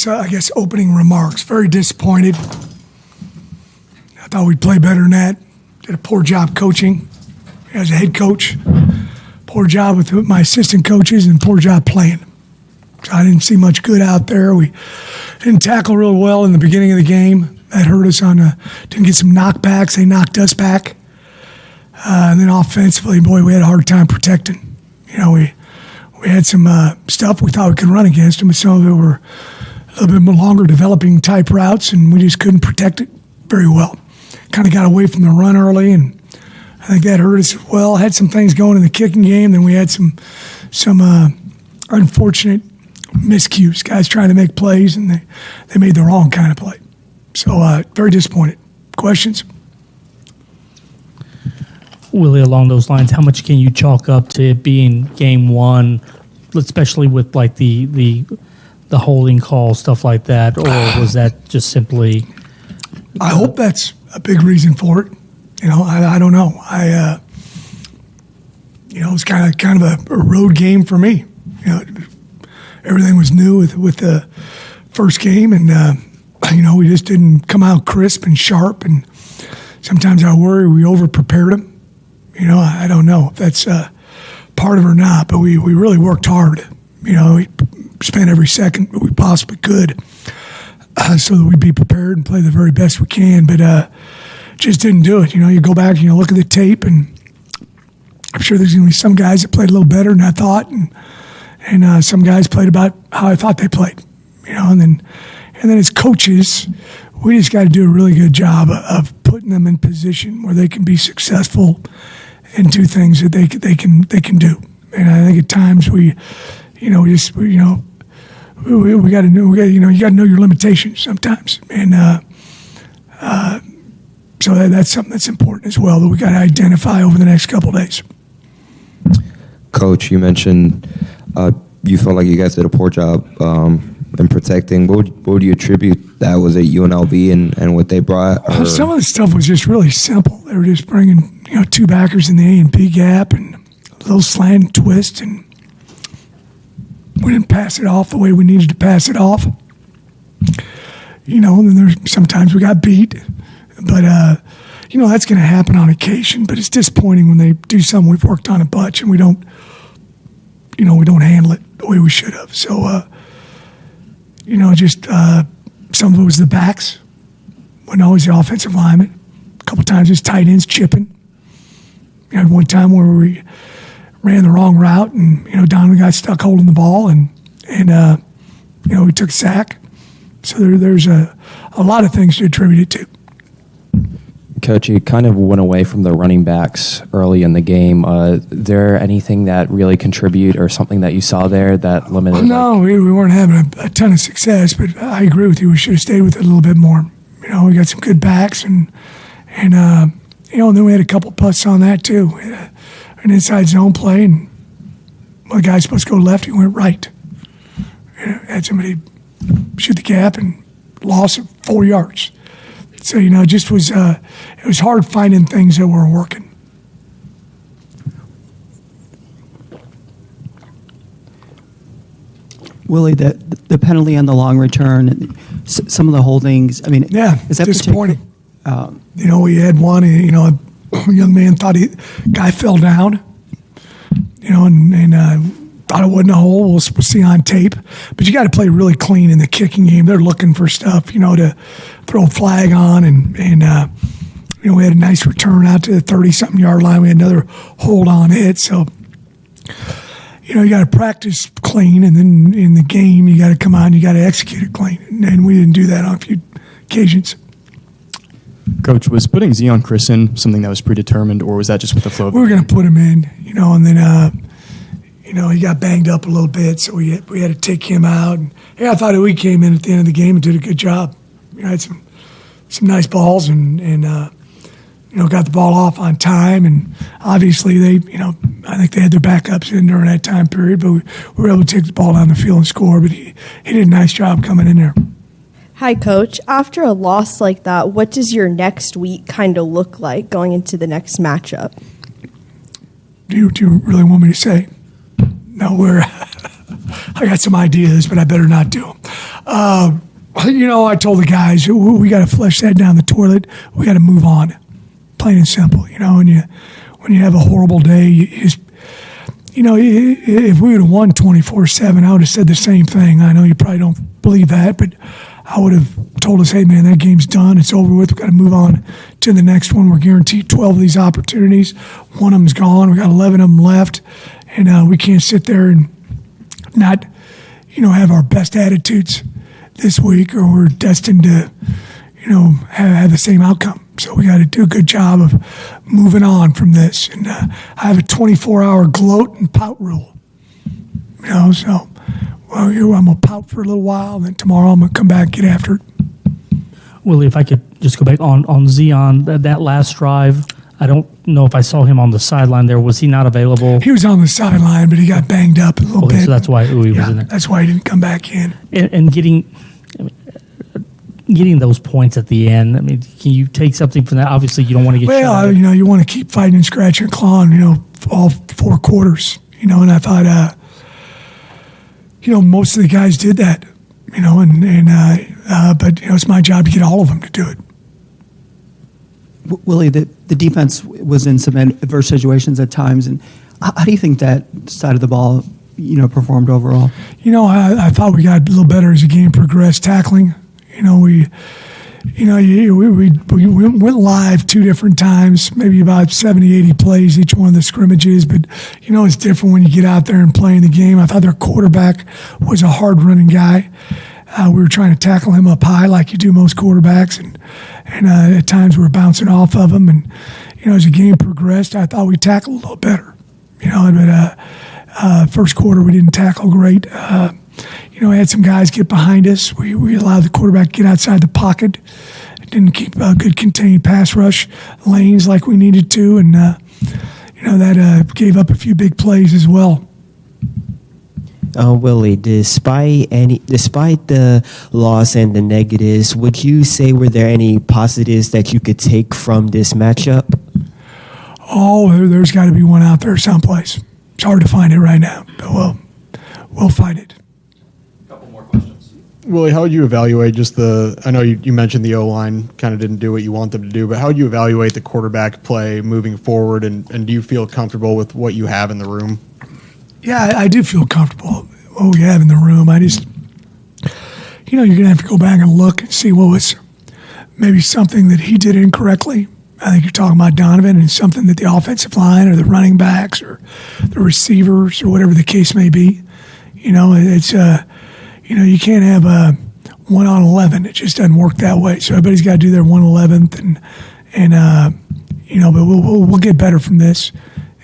his, opening remarks. Very disappointed. I thought we'd play better than that. Did a poor job coaching as a head coach. Poor job with my assistant coaches and poor job playing. So I didn't see much good out there. We didn't tackle real well in the beginning of the game. That hurt us didn't get some knockbacks. They knocked us back. And then offensively, boy, we had a hard time protecting. We had some stuff we thought we could run against them, but some of it were a little bit more longer developing type routes, and we just couldn't protect it very well. Kind of got away from the run early, and I think that hurt us as well. Had some things going in the kicking game, then we had some unfortunate miscues, guys trying to make plays, and they made the wrong kind of play. So very disappointed. Questions? Willie, along those lines, how much can you chalk up to it being game one, especially with like the holding call, stuff like that, or was that just simply? I hope that's a big reason for it. I don't know. It was kind of a road game for me. Everything was new with the first game, and we just didn't come out crisp and sharp. And sometimes I worry we over prepared them. I don't know if that's part of it or not, but we really worked hard. We spent every second we possibly could so that we'd be prepared and play the very best we can, but just didn't do it. You go back and you look at the tape, and I'm sure there's going to be some guys that played a little better than I thought, and some guys played about how I thought they played. And then as coaches, we just got to do a really good job of putting them in position where they can be successful and do things that they can do. And I think at times we got to know, you got to know your limitations sometimes. And so that's something that's important as well that we got to identify over the next couple of days. Coach, you mentioned you felt like you guys did a poor job in protecting. What would you attribute that? Was it UNLV and what they brought? Well, some of the stuff was just really simple. They were just bringing two backers in the A and B gap and a little slant and twist, and we didn't pass it off the way we needed to pass it off. And then there's sometimes we got beat, but that's going to happen on occasion. But it's disappointing when they do something we've worked on a bunch and we don't handle it the way we should have. So, some of it was the backs, wasn't always the offensive linemen. A couple times it's tight ends chipping. We had one time where we ran the wrong route, and Donovan got stuck holding the ball, and we took a sack. So there's a lot of things to attribute it to. Coach, you kind of went away from the running backs early in the game. There anything that really contribute or something that you saw there that limited? No, we weren't having a ton of success, but I agree with you. We should have stayed with it a little bit more. We got some good backs, and then we had a couple pusts on that too. We had an inside zone play, and the guy's supposed to go left, he went right. Had somebody shoot the gap and loss of 4 yards. So, it just was it was hard finding things that were working. Willie, the penalty on the long return, some of the holdings, is that disappointing. We had one, a young man thought guy fell down, and thought it wasn't a hole. We'll see on tape. But you got to play really clean in the kicking game. They're looking for stuff, to throw a flag on. And we had a nice return out to the 30-something yard line. We had another hold on it. So, you got to practice clean. And then in the game, you got to come out and you got to execute it clean. And we didn't do that on a few occasions. Coach, was putting Zion Chris in something that was predetermined, or was that just with the flow? We were going to put him in, and then he got banged up a little bit, so we had to take him out. And I thought he came in at the end of the game and did a good job. Had some nice balls and got the ball off on time. And obviously I think they had their backups in during that time period, but we were able to take the ball down the field and score. But he did a nice job coming in there. Hi, Coach. After a loss like that, what does your next week kind of look like going into the next matchup? Do you really want me to say? No, I got some ideas, but I better not do them. I told the guys we got to flush that down the toilet. We got to move on, plain and simple. When you have a horrible day, if we would have won 24-7, I would have said the same thing. I know you probably don't believe that, but I would have told us, hey, man, that game's done. It's over with. We've got to move on to the next one. We're guaranteed 12 of these opportunities. One of them's gone. We got 11 of them left, and we can't sit there and not, have our best attitudes this week, or we're destined to, have the same outcome. So we got to do a good job of moving on from this. And I have a 24-hour gloat and pout rule. So I'm going to pout for a little while, then tomorrow I'm going to come back and get after it. Willie, if I could just go back on Zion, that last drive, I don't know if I saw him on the sideline there. Was he not available? He was on the sideline, but he got banged up a little bit. So that's why he was in there. That's why he didn't come back in. And getting those points at the end, can you take something from that? Obviously, you don't want to get shut out. You want to keep fighting and scratching and clawing, all 4 quarters, and I thought, most of the guys did that, but it's my job to get all of them to do it. Willie, the defense was in some adverse situations at times, and how do you think that side of the ball, performed overall? I thought we got a little better as the game progressed. Tackling, we went live 2 different times, maybe about 70, 80 plays each one of the scrimmages. But it's different when you get out there and play in the game. I thought their quarterback was a hard running guy. We were trying to tackle him up high like you do most quarterbacks, and at times we were bouncing off of him. And as the game progressed, I thought we tackled a little better. But first quarter we didn't tackle great. We had some guys get behind us. We allowed the quarterback to get outside the pocket. Didn't keep a good contained pass rush lanes like we needed to, and that gave up a few big plays as well. Willie, despite the loss and the negatives, would you say were there any positives that you could take from this matchup? Oh, there's got to be one out there someplace. It's hard to find it right now, but we'll find it. Couple more questions. Willie, how would you evaluate I know you mentioned the O-line kind of didn't do what you want them to do, but how would you evaluate the quarterback play moving forward, and do you feel comfortable with what you have in the room? Yeah, I do feel comfortable with what we have in the room. I just, you're going to have to go back and look and see what was maybe something that he did incorrectly. I think you're talking about Donovan, and something that the offensive line or the running backs or the receivers or whatever the case may be. It's you can't have a 1 on 11. It just doesn't work that way. So everybody's got to do their 1/11th, but we'll get better from this,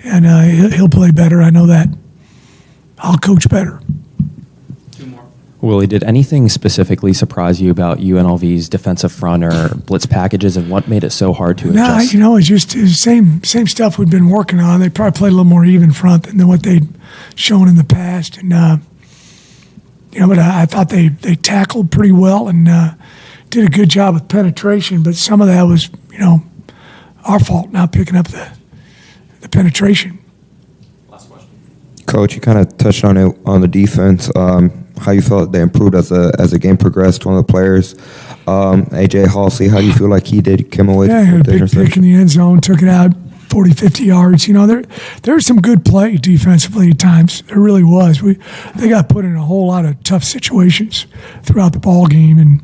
and he'll play better. I know that. I'll coach better. 2 more. Willie, did anything specifically surprise you about UNLV's defensive front or blitz packages, and what made it so hard to adjust? It's just the same stuff we've been working on. They probably played a little more even front than what they'd shown in the past, and but I thought they tackled pretty well and did a good job with penetration. But some of that was our fault not picking up the penetration. Coach, you kind of touched on it on the defense. How you felt they improved as the game progressed. One of the players, AJ Halsey, how do you feel like he came away? Yeah, he had a big pick in the end zone, took it out 40, 50 yards. There was some good play defensively at times. There really was. They got put in a whole lot of tough situations throughout the ball game and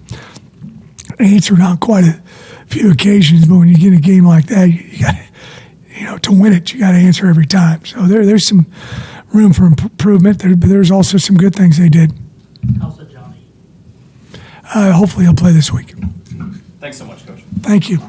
answered on quite a few occasions. But when you get a game like that, you got to win it, you got to answer every time. So there's some room for improvement. There's also some good things they did. How's it, Johnny? Hopefully he'll play this week. Thanks so much, Coach. Thank you.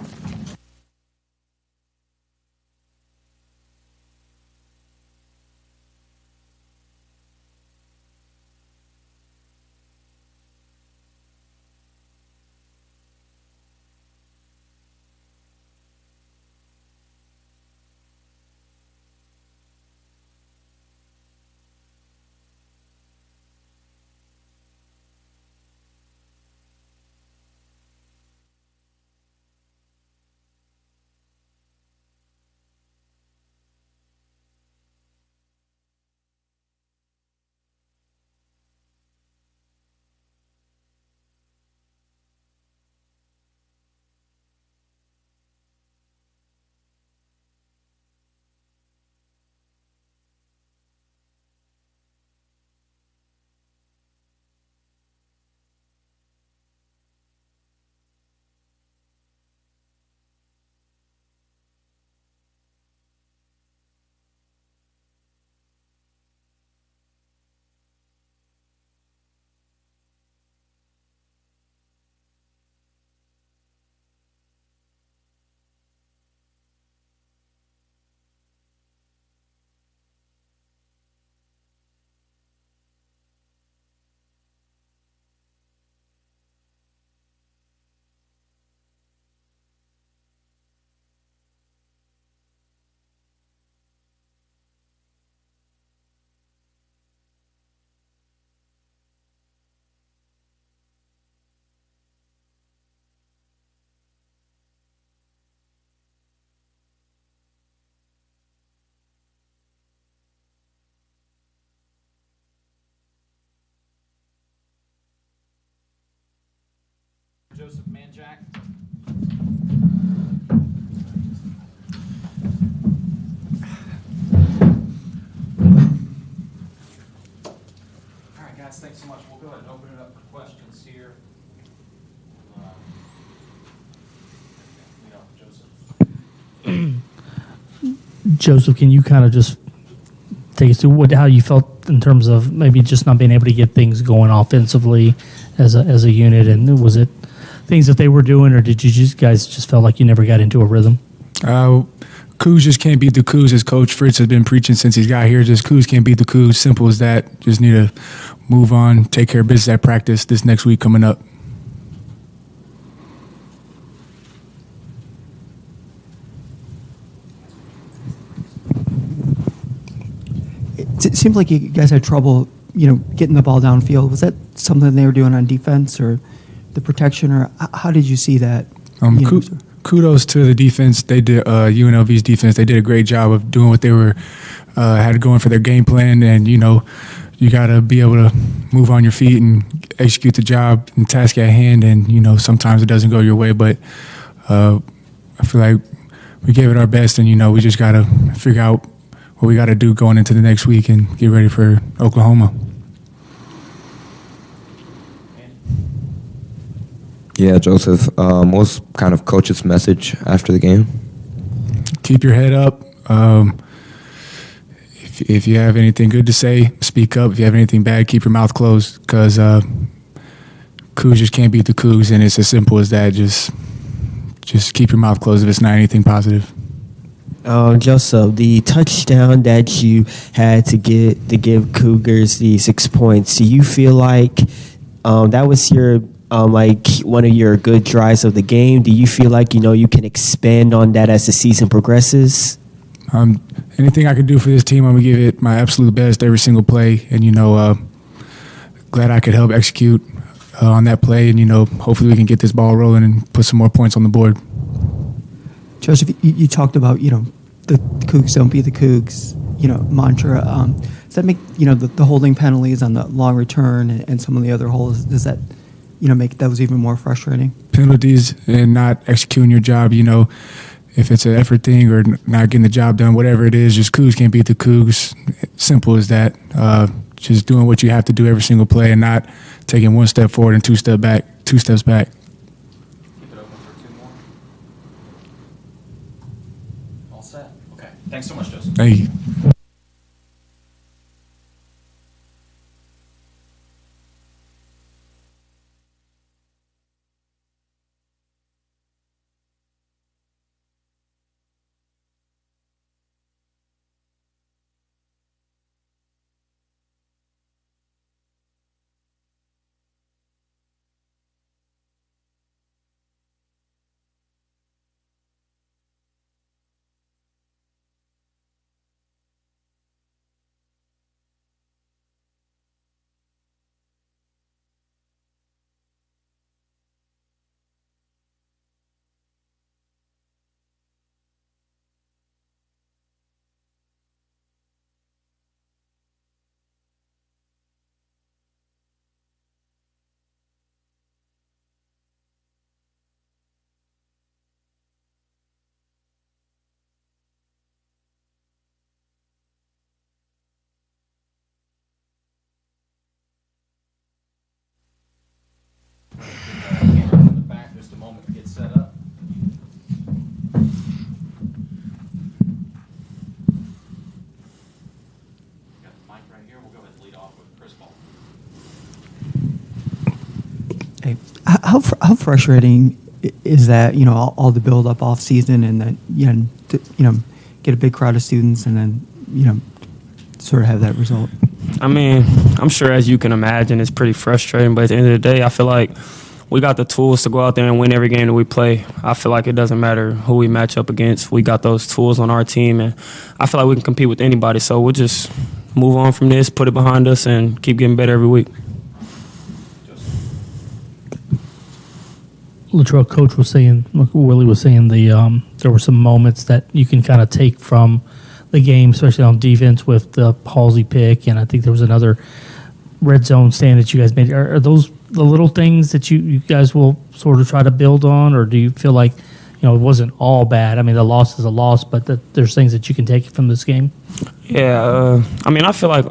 Manjack. All right, guys, thanks so much. We'll go ahead and open it up for questions here. Joseph. Joseph, can you kind of just take us through how you felt in terms of maybe just not being able to get things going offensively as a unit, and was it things that they were doing, or did you guys just felt like you never got into a rhythm? Cougs just can't beat the Cougs, as Coach Fritz has been preaching since he's got here. Just Cougs can't beat the Cougs. Simple as that. Just need to move on, take care of business at practice this next week coming up. It seems like you guys had trouble, getting the ball downfield. Was that something they were doing on defense, or the protection, or how did you see that? Kudos to the defense. They did UNLV's defense. They did a great job of doing what they were had going for their game plan, and you got to be able to move on your feet and execute the job and task at hand. And sometimes it doesn't go your way, but I feel like we gave it our best, and we just got to figure out what we got to do going into the next week and get ready for Oklahoma. Yeah, Joseph, what was kind of Coach's message after the game? Keep your head up. If you have anything good to say, speak up. If you have anything bad, keep your mouth closed, because Cougs just can't beat the Cougs, and it's as simple as that. Just keep your mouth closed if it's not anything positive. Joseph, the touchdown that you had to give Cougars the 6 points, do you feel like that was your one of your good drives of the game? Do you feel like you can expand on that as the season progresses? Anything I can do for this team, I'm gonna give it my absolute best every single play, and glad I could help execute on that play, and hopefully we can get this ball rolling and put some more points on the board. Joseph, you talked about the Cougs don't beat the Cougs mantra. Does that make the holding penalties on the long return and some of the other holes? Does that make those even more frustrating? Penalties and not executing your job. If it's an effort thing or not getting the job done, whatever it is, just Cougs can't beat the Cougs. Simple as that. Just doing what you have to do every single play and not taking one step forward and two steps back. Keep it open for two more. All set. Okay. Thanks so much, Joseph. Thank you. Camera from the back, just a moment to get set up. Got the mic right here. We'll go ahead and lead off with Chris Ball. Hey, how frustrating is that? All the build up off season, and then get a big crowd of students, and then sort of have that result. I mean, I'm sure, as you can imagine, it's pretty frustrating. But at the end of the day, I feel like we got the tools to go out there and win every game that we play. I feel like it doesn't matter who we match up against. We got those tools on our team, and I feel like we can compete with anybody. So we'll just move on from this, put it behind us, and keep getting better every week. Latrell, Coach was saying, Willie was saying there were some moments that you can kind of take from the game, especially on defense with the Halsey pick, and I think there was another red zone stand that you guys made. Are those the little things that you guys will sort of try to build on, or do you feel like, it wasn't all bad? I mean, the loss is a loss, but there's things that you can take from this game? Yeah, I feel like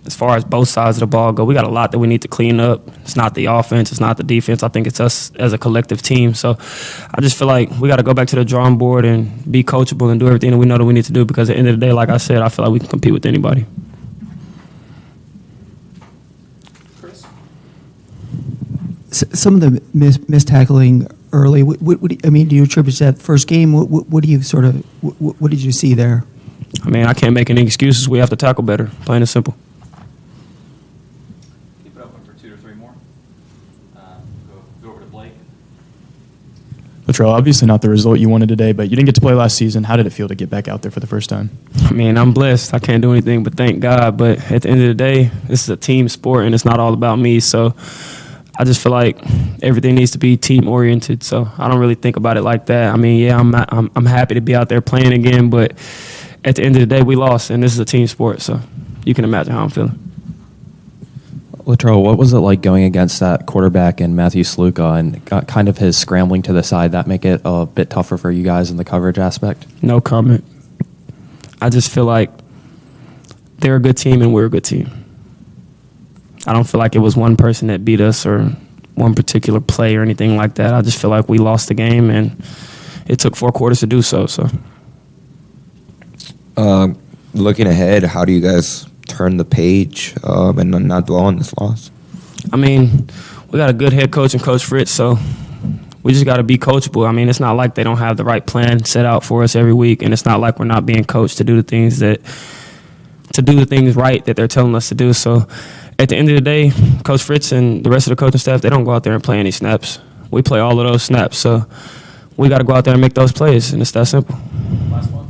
as far as both sides of the ball go, we got a lot that we need to clean up. It's not the offense, it's not the defense. I think it's us as a collective team. So I just feel like we got to go back to the drawing board and be coachable and do everything that we know that we need to do, because at the end of the day, like I said, I feel like we can compete with anybody. Some of the missed tackling early. Do you attribute that first game? What do you what did you see there? I can't make any excuses. We have to tackle better, plain and simple. Keep it open for 2 or 3 more. Go over to Blake. Latrell, obviously not the result you wanted today, but you didn't get to play last season. How did it feel to get back out there for the first time? I'm blessed. I can't do anything but thank God. But at the end of the day, this is a team sport, and it's not all about me. So I just feel like everything needs to be team oriented. So I don't really think about it like that. I'm happy to be out there playing again, but at the end of the day, we lost, and this is a team sport. So you can imagine how I'm feeling. Latrell, what was it like going against that quarterback in Matthew Sluka and got kind of his scrambling to the side? That make it a bit tougher for you guys in the coverage aspect? No comment. I just feel like they're a good team and we're a good team. I don't feel like it was one person that beat us or one particular play or anything like that. I just feel like we lost the game, and it took 4 quarters to do so. Looking ahead, how do you guys turn the page and not dwell on this loss? We got a good head coach and Coach Fritz, so we just got to be coachable. It's not like they don't have the right plan set out for us every week, and it's not like we're not being coached to do the things right that they're telling us to do. So at the end of the day, Coach Fritz and the rest of the coaching staff, they don't go out there and play any snaps. We play all of those snaps, so we got to go out there and make those plays, and it's that simple. Last one.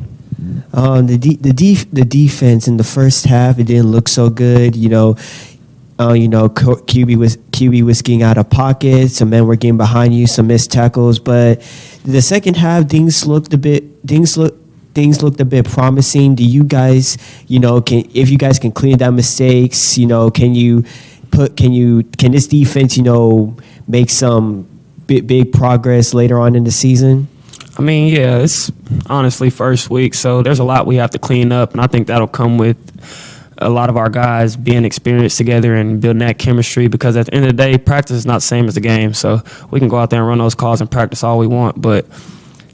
The defense in the first half, it didn't look so good. QB was getting out of pocket. Some men were getting behind you. Some missed tackles. But the second half, things looked a bit promising. Do you guys, if you guys can clean down mistakes, can this defense, make some big progress later on in the season? It's honestly first week, so there's a lot we have to clean up, and I think that'll come with a lot of our guys being experienced together and building that chemistry, because at the end of the day, practice is not the same as the game. So we can go out there and run those calls and practice all we want, but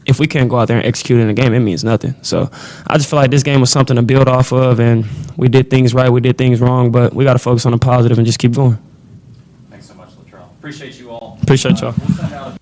if we can't go out there and execute in the game, it means nothing. So I just feel like this game was something to build off of, and we did things right, we did things wrong, but we got to focus on the positive and just keep going. Thanks so much, Latrell. Appreciate you all. Appreciate y'all. We'll send out a